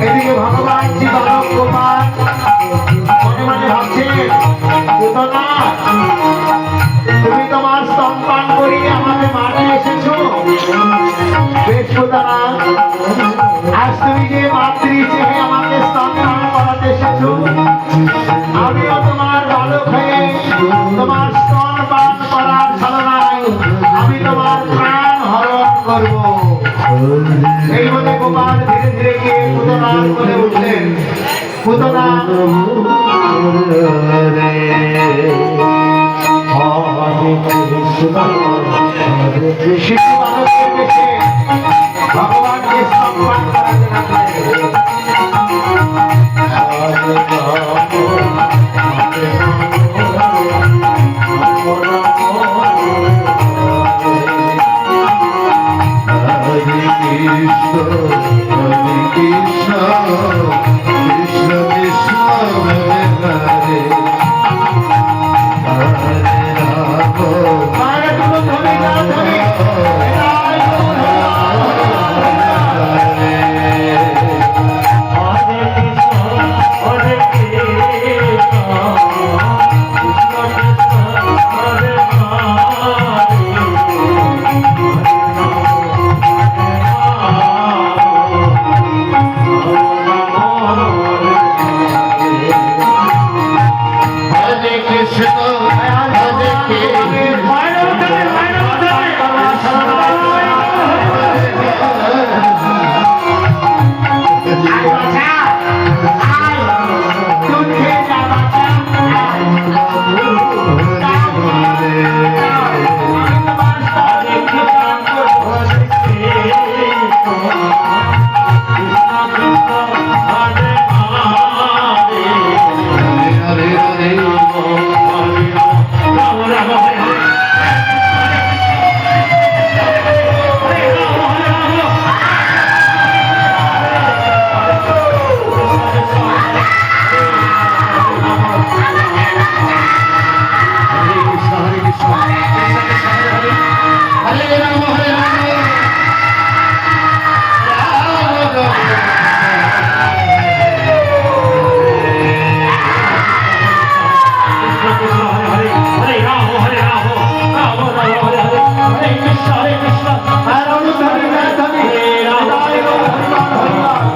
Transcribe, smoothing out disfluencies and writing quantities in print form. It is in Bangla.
এদিকে ভগবান জীবানক গোপাল মনে মনে ভাবছেন, পুতনা তুমি তোমার স্তনপান করিয়ে আমাকে মারতে এসেছো। বেশ পুতনা, আজ তুমি যে মাতৃ চেয়ে আমাকে স্তনপান করাতে এসেছো, আমিও তোমার বালক হয়ে তোমার স্তনপান করার ছলনায় আমি তোমার প্রাণ হরণ করবো। এই বলে গোপাল ধীরে ধীরে গিয়ে পুতনার কোলে উঠলেন। পুতনা শিশু বালককে